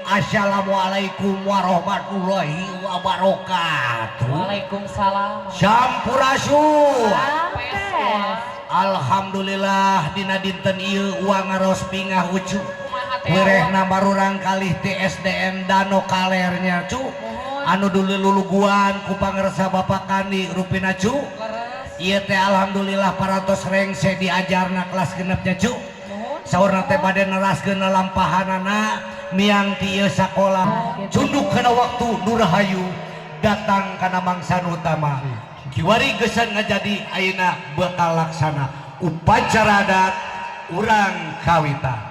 Assalamualaikum warahmatullahi wabarakatuh. Waalaikumsalam. Sampurasun. Sampes. Alhamdulillah dina dinten ieu uang ngaros pingah ucu. Wirehna barurang kalih TSDN Dano Kalernya cu. Anu dulu luluguan ku pangersa Bapak Kandi rupina cu. Ieu teh alhamdulillah parantos rengse diajarna kelas genepnya cu. Saurna teh bade neraskeun lampahanana miang ti ieu sakola cunduk kana waktu Nurahayu datang kana mangsan utama kiwari geus ngajadi ayeuna bakal laksana upacara adat urang kawitan.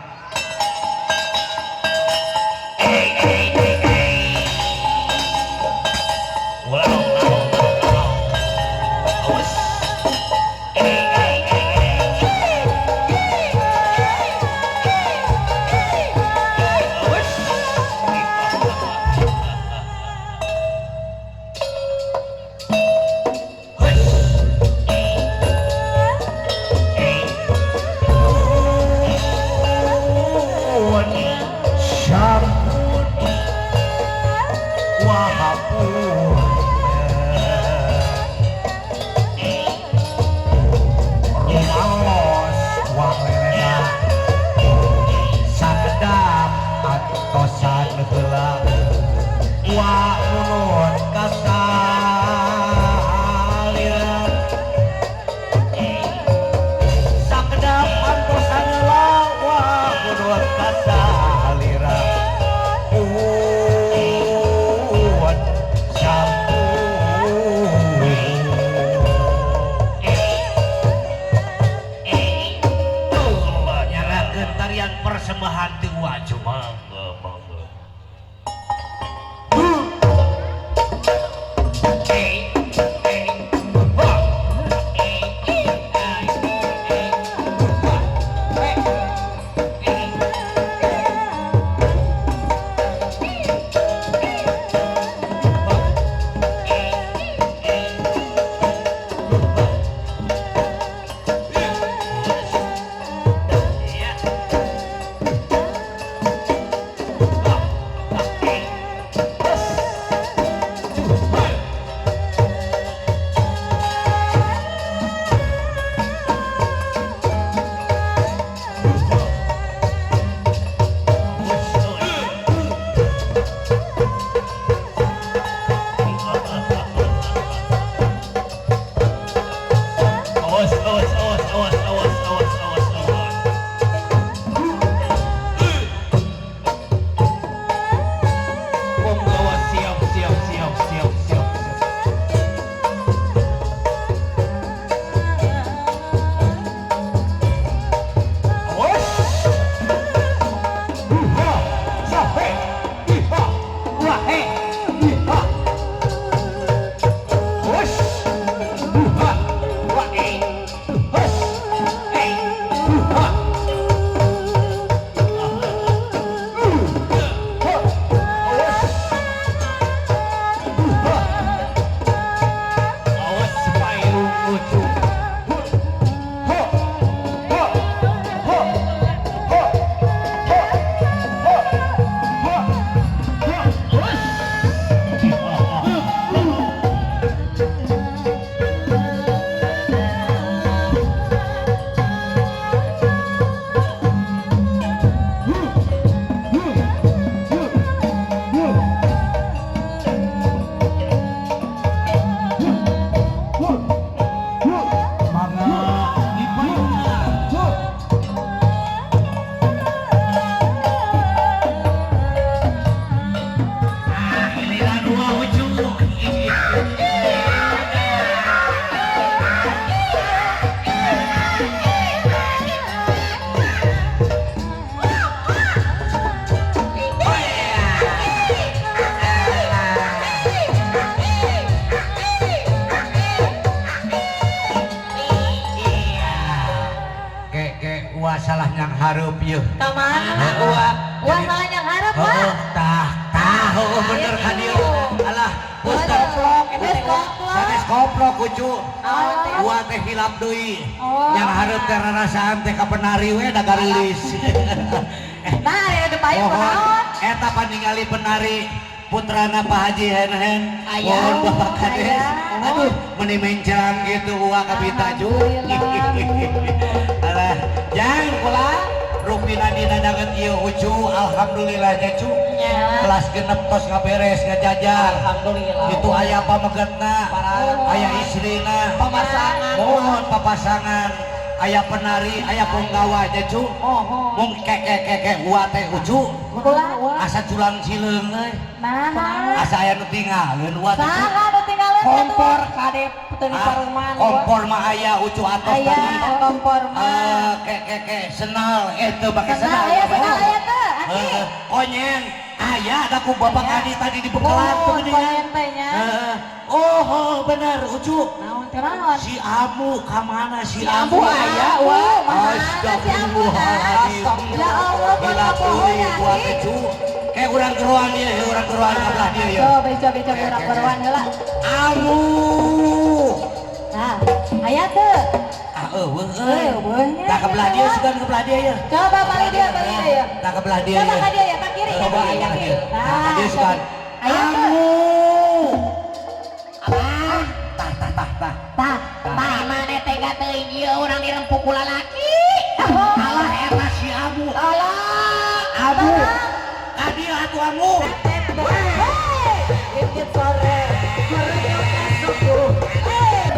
Salah yang harap yuk kemana? Wah salah yang harap wah tahu bener kan yuk alah sanes koplok kucu gua teh hilap deui yang harap teh rarasaan teh kapenari we da garilis nah ada payung naon eta paningali penari putrana Pak Haji Hen mohon Bapak Kades aduh meni menjang gitu uang kabita ju alah jang kula rupina dina danget ieu ucu alhamdulillah nya cu kelas genep tos ngaberes ngajajar Alhamdulillah. itu aya pamegetna aya istrina Papasangan. mohon papasangan aya penari aya punggawa nya cu mung kek gua teh ucu asa culang cileung euy Nah, asa aya nu tinggalkeun wa teh cu saha nu tinggalin kompor kadep teu diparuman kompor mah aya ucu atos aya tadi kompor mah. kek senal teu make Senal senal aya senal aya teh. konyeng aya ada ku bapak kadi tadi di bekelan tuh Oh, geuningan. koyen teh nya. Oh benar ucu Naon teh naon? si Amu kamana si Abu Amu aya wah. Astagfirullahaladzim. Ya Allah, Bila bola tuluy ya. gua teh cu kayak urang geruan dia urang geruan kabelah dia ya Coba urang beruan heula. Amu Nah, aya teh. eueuh Eueuhnya. tak kebelah dia sugan kebelah dia ya Coba balik dia ya. tak kebelah dia Coba ya ka dia ya, ka kiri ya, coba ka aya kiri. dia Nah, dia sugan aya teh. Amu tah Tah, mana tega teuing ieu urang dirempuk ku lalaki alah eta si Amu Amu kadi atuh Amu Gigit sore.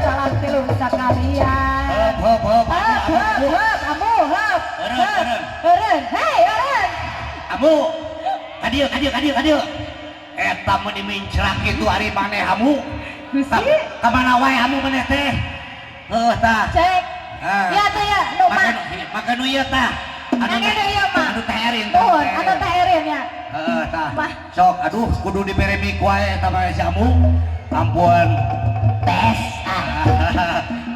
Salam tilu sakalian. hop Kamu, hop. Eureun. Hei, eureun. Amu kadieu eta mun dimincrak kitu ari maneh Amu Gusti. kamana wae Amu maneh teh tah Cek. Ya teh ya, nu mah. maka nu ieu tah Anu ieu mah. anu teherin Nuhun, anu teh eureun ya. tah Mah. sok aduh kudu dibere mik wae eta mah si Amu ampun Tes.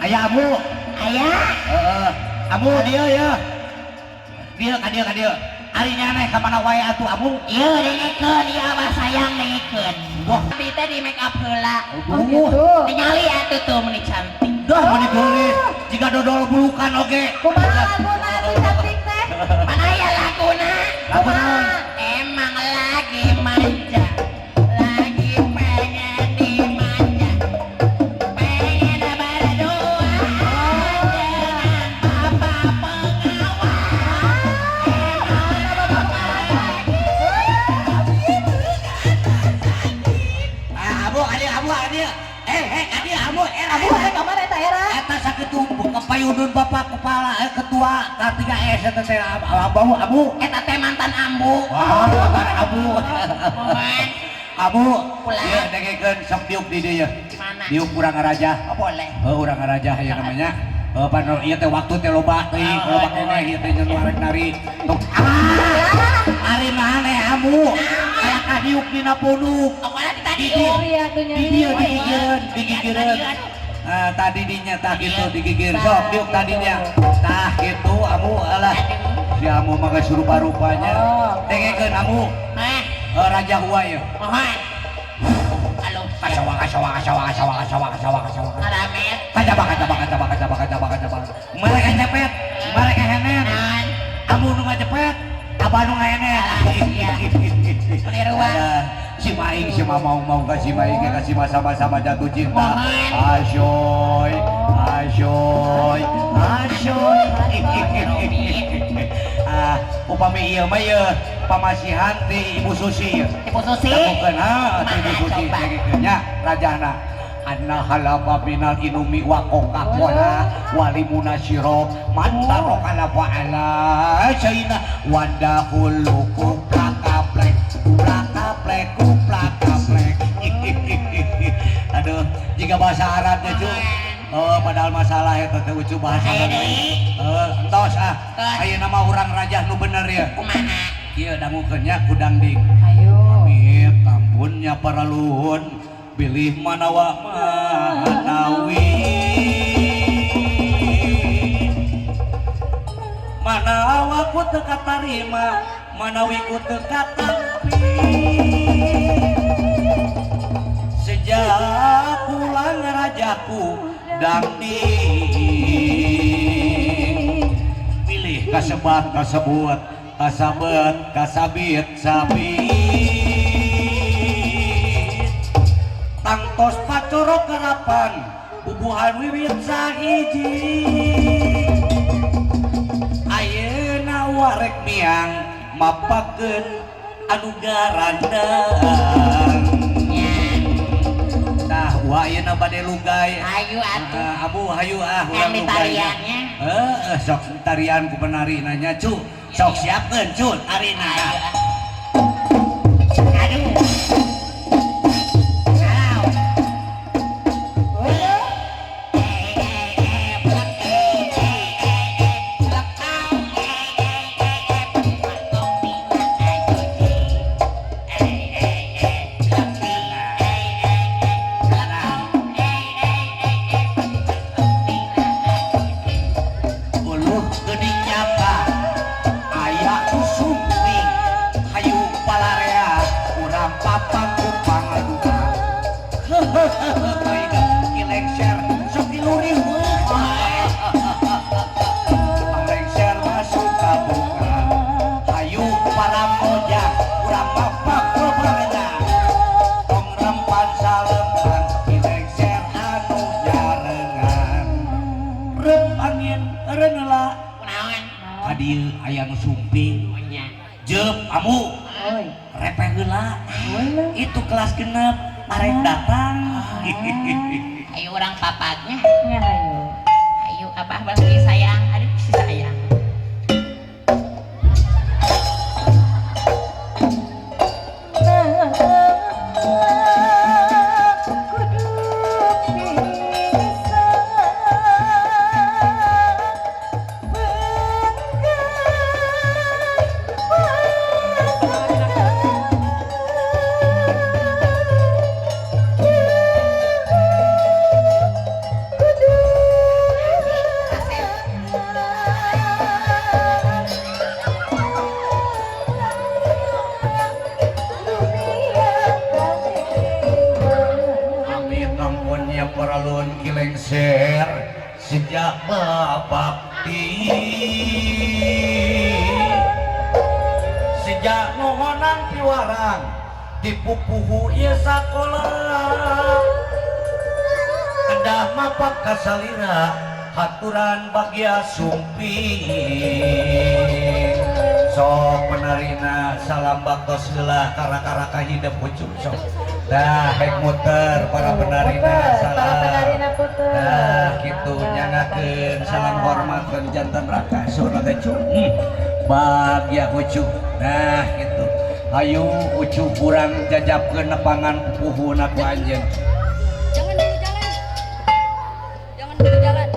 aya Amu Aya. Amu dieu ya dieu kadieu ari nyaneh ka mana wae atuh Amu ieu dengekeun ieu abah sayang dengekeun abi teh di make up heula Oh gitu. nyali atuh tuh meni cantik dah meni geulis jika dodol bulukan oge Kumaha laguna atuh cantik teh? mana ya laguna Lagu naon? emang lagi manja lagi pengen dimanja pengen berdua dengan papa pengawal Amu kadieu kadieu Amu Abu aya ka mana eta era? eta sakitu kepayudun bapak kepala ketua K3S eta teh Amu eta teh mantan ambu wah kabar Amu mohon Amu Ulah. ieu dengekeun sok diuk di dieu Mana? diuk urang ngaraja boleh urang ngaraja ieu namanya panu ieu teh waktu teh loba teuing loba keneh ieu teh nyen arek nari tuk ari maneh Amu aya kadiuk dina punduk awalnya tadi Oh iya tuh di dia digigireun tadi dinya tah gitu digigir sok diuk tadinya tah gitu Amu alah si Amu mah geus rupa-rupanya dengekeun Amu raja huai mohon halo kasawa alamet kajabak mereka cepet mereka henet Amu nu ngajepet abah nu ngahenet Peniruan. si Maing si mau ka si Maing ka si sama-sama jatuh cinta Mohon. asyoy upami ieu mah ieu pamasihan ti Ibu Susi Ibu Susi bukan ti Ibu Susi coba. nya rajana anna halaba binal inumi wa Coca-Cola walimuna sirop mantaro kala fa'ala sayna wadahulu kuplak-kaplek aduh jika bahasa Arabnya cu padahal masalah itu teh ucu bahasa Arab entos ayeuna nama urang rajah nu bener ya kumaha ieu dangukeun nya ku dangding Ayo. amit ampunnya para luhun pilih manawa manawi manawa ku teu katarima manawi ku teu katampi sejak pulang rajaku dangding pilih kasebut kasabit sabit tangtos pacorok karapan bubuhan wiwit sahiji ayeuna warek miang mapakeun anu garandang tah wa ayeuna bade lugay Ayo atuh. abu hayu urang Yang di lugay tariannya. sok tarian ku penari nanya cu sok siapkeun cu tarina Aduh. Aw. uluh geuning nyapa aya sumping hayu palarea urang papang ku pangaduka hehehe kilengser sok diluri kilengser masuk ka buka hayu paramoja urang papang ku pangaduka tong rempan salempan kilengser anu jarengan rep angin renela Kunaon? hadieu aya nu sumping Nya. jeup amu Oi. repeh heula Boleh. itu kelas genep arek datang Ayo orang papatnya. Ya ayo. Ayo abah bagi sayang. Aduh si sayang. amit ampunnya paralun kilengser sejak babakti sejak nuhonan piwarang dipupuhu ieu sakola kedah mapak kasalira haturan bagia sumping sok penarina salam baktos heula kara-kara ka hideep pucuk sok dah baik muter para penarina salam dah kitu nyangakeun salam hormat ke jantan raka surga cu bahagia pucuk dah kitu ayo ucuk urang jajapkeun nepangan pupuhuna ku anjeun Jangan dulu jalan. Jangan dulu jalan.